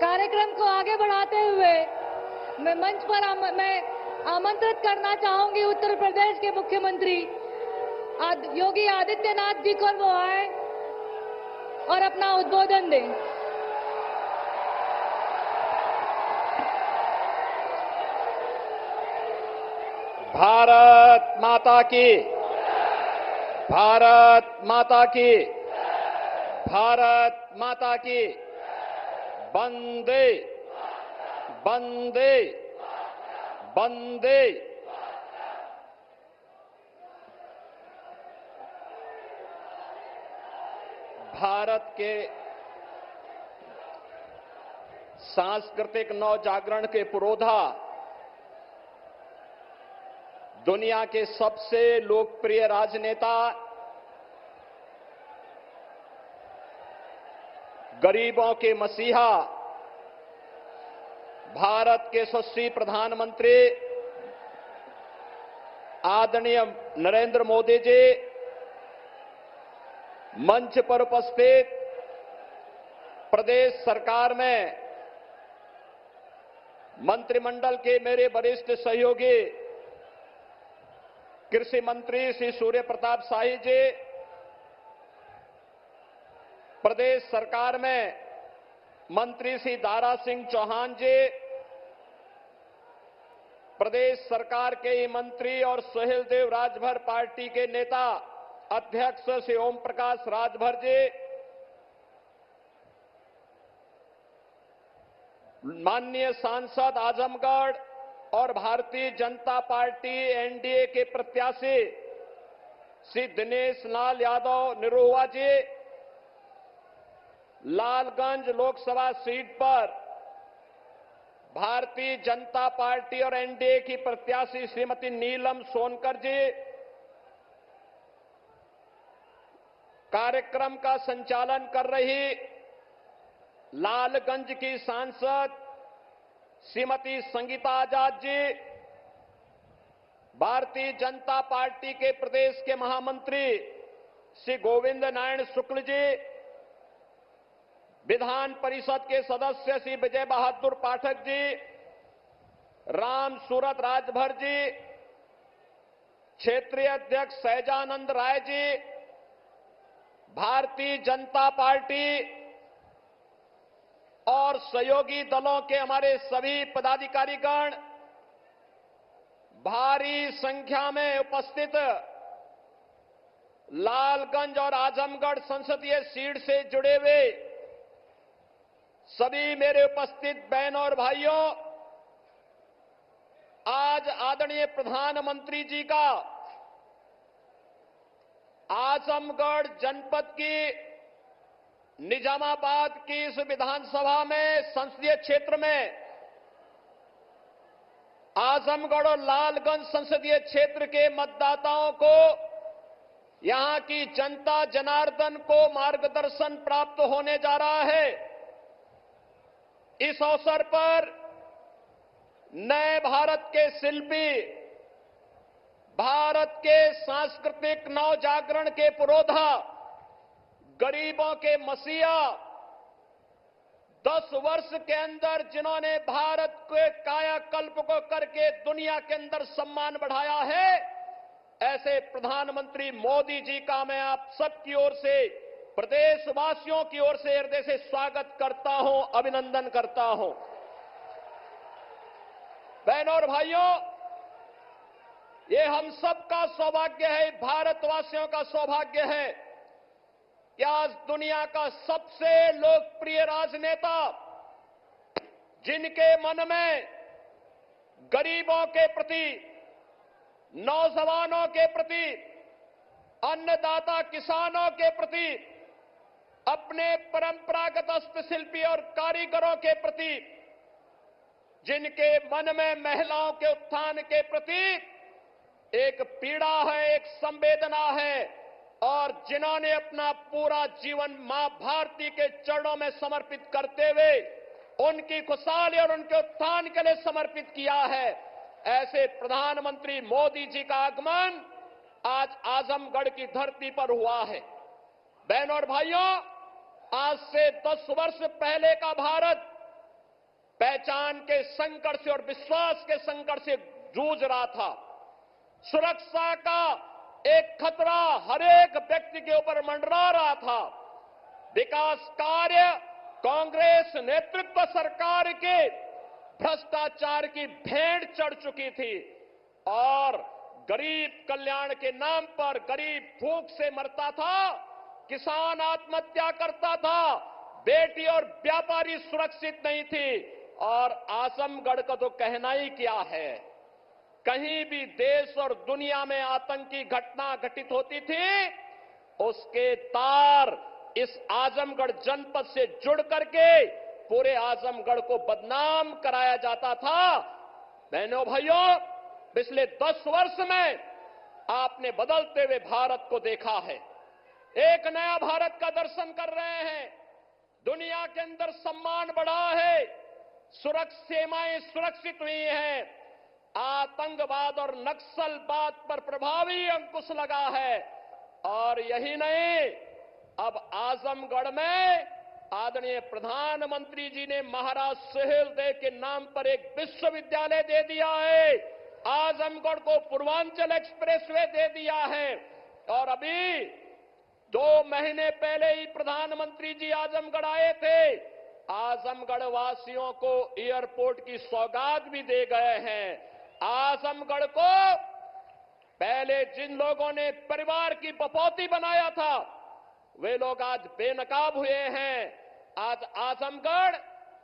कार्यक्रम को आगे बढ़ाते हुए मैं मंच पर मैं आमंत्रित करना चाहूंगी उत्तर प्रदेश के मुख्यमंत्री योगी आदित्यनाथ जी को, वो आए और अपना उद्बोधन दें। भारत माता की, भारत माता की, भारत माता की। वंदे वंदे वंदे। भारत के सांस्कृतिक नवजागरण के पुरोधा, दुनिया के सबसे लोकप्रिय राजनेता, गरीबों के मसीहा, भारत के यशस्वी प्रधानमंत्री आदरणीय नरेंद्र मोदी जी, मंच पर उपस्थित प्रदेश सरकार में मंत्रिमंडल के मेरे वरिष्ठ सहयोगी कृषि मंत्री श्री सूर्य प्रताप शाही जी, प्रदेश सरकार में मंत्री श्री दारा सिंह चौहान जी, प्रदेश सरकार के मंत्री और सुहेल देव राजभर पार्टी के नेता अध्यक्ष श्री ओम प्रकाश राजभर जी, माननीय सांसद आजमगढ़ और भारतीय जनता पार्टी एनडीए के प्रत्याशी श्री दिनेश लाल यादव निरोहुआ जी, लालगंज लोकसभा सीट पर भारतीय जनता पार्टी और एनडीए की प्रत्याशी श्रीमती नीलम सोनकर जी, कार्यक्रम का संचालन कर रही लालगंज की सांसद श्रीमती संगीता आजाद जी, भारतीय जनता पार्टी के प्रदेश के महामंत्री श्री गोविंद नारायण शुक्ल जी, विधान परिषद के सदस्य श्री विजय बहादुर पाठक जी, राम सूरत राजभर जी, क्षेत्रीय अध्यक्ष सहजानंद राय जी, भारतीय जनता पार्टी और सहयोगी दलों के हमारे सभी पदाधिकारीगण, भारी संख्या में उपस्थित लालगंज और आजमगढ़ संसदीय सीट से जुड़े हुए सभी मेरे उपस्थित बहनों और भाइयों, आज आदरणीय प्रधानमंत्री जी का आजमगढ़ जनपद की निजामाबाद की इस विधानसभा में संसदीय क्षेत्र में आजमगढ़ और लालगंज संसदीय क्षेत्र के मतदाताओं को, यहां की जनता जनार्दन को मार्गदर्शन प्राप्त होने जा रहा है। इस अवसर पर नए भारत के शिल्पी, भारत के सांस्कृतिक नवजागरण के पुरोधा, गरीबों के मसीहा, 10 वर्ष के अंदर जिन्होंने भारत के कायाकल्प को करके दुनिया के अंदर सम्मान बढ़ाया है, ऐसे प्रधानमंत्री मोदी जी का मैं आप सबकी ओर से, प्रदेशवासियों की ओर से हृदय से स्वागत करता हूं, अभिनंदन करता हूं। बहनों और भाइयों, ये हम सबका सौभाग्य है, भारतवासियों का सौभाग्य है कि आज दुनिया का सबसे लोकप्रिय राजनेता, जिनके मन में गरीबों के प्रति, नौजवानों के प्रति, अन्नदाता किसानों के प्रति, अपने परंपरागत हस्तशिल्पी और कारीगरों के प्रति, जिनके मन में महिलाओं के उत्थान के प्रति एक पीड़ा है, एक संवेदना है, और जिन्होंने अपना पूरा जीवन मां भारती के चरणों में समर्पित करते हुए उनकी खुशहाली और उनके उत्थान के लिए समर्पित किया है, ऐसे प्रधानमंत्री मोदी जी का आगमन आज आजमगढ़ की धरती पर हुआ है। बहनों और भाइयों, आज से 10 वर्ष पहले का भारत पहचान के संकट से और विश्वास के संकट से जूझ रहा था। सुरक्षा का एक खतरा हर एक व्यक्ति के ऊपर मंडरा रहा था। विकास कार्य कांग्रेस नेतृत्व सरकार के भ्रष्टाचार की भेंट चढ़ चुकी थी और गरीब कल्याण के नाम पर गरीब भूख से मरता था, किसान आत्महत्या करता था, बेटी और व्यापारी सुरक्षित नहीं थी। और आजमगढ़ का तो कहना ही क्या है, कहीं भी देश और दुनिया में आतंकी घटना घटित होती थी, उसके तार इस आजमगढ़ जनपद से जुड़ करके पूरे आजमगढ़ को बदनाम कराया जाता था। बहनों भाइयों, पिछले 10 वर्ष में आपने बदलते हुए भारत को देखा है। एक नया भारत का दर्शन कर रहे हैं। दुनिया के अंदर सम्मान बढ़ा है, सीमाएं सुरक्षित हुई हैं, आतंकवाद और नक्सलवाद पर प्रभावी अंकुश लगा है। और यही नहीं, अब आजमगढ़ में आदरणीय प्रधानमंत्री जी ने महाराज सुहेलदेव के नाम पर एक विश्वविद्यालय दे दिया है। आजमगढ़ को पूर्वांचल एक्सप्रेसवे दे दिया है। और अभी 2 महीने पहले ही प्रधानमंत्री जी आजमगढ़ आए थे। आजमगढ़ वासियों को एयरपोर्ट की सौगात भी दे गए हैं। आजमगढ़ को पहले जिन लोगों ने परिवार की बपौती बनाया था, वे लोग आज बेनकाब हुए हैं। आज आजमगढ़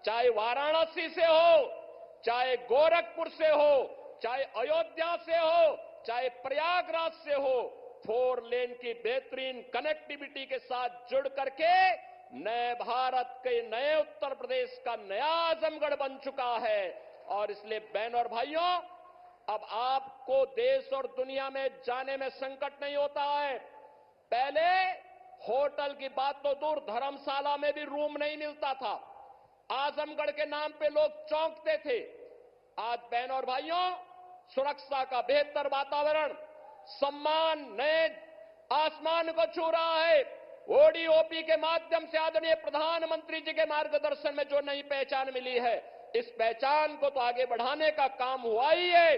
चाहे वाराणसी से हो, चाहे गोरखपुर से हो, चाहे अयोध्या से हो, चाहे प्रयागराज से हो, 4 लेन की बेहतरीन कनेक्टिविटी के साथ जुड़ करके नए भारत के नए उत्तर प्रदेश का नया आजमगढ़ बन चुका है। और इसलिए बहन और भाइयों, अब आपको देश और दुनिया में जाने में संकट नहीं होता है। पहले होटल की बात तो दूर, धर्मशाला में भी रूम नहीं मिलता था। आजमगढ़ के नाम पे लोग चौंकते थे। आज बहन और भाइयों, सुरक्षा का बेहतर वातावरण, सम्मान नए आसमान को छू रहा है। ओडीओपी के माध्यम से आदरणीय प्रधानमंत्री जी के मार्गदर्शन में जो नई पहचान मिली है, इस पहचान को तो आगे बढ़ाने का काम हुआ ही है।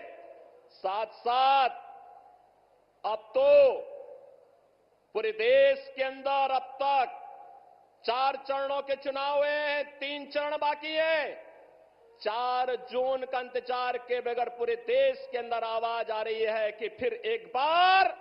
साथ साथ अब तो पूरे देश के अंदर अब तक 4 चरणों के चुनाव हुए हैं, 3 चरण बाकी है। 4 जून का इंतजार के बगैर पूरे देश के अंदर आवाज आ रही है कि फिर एक बार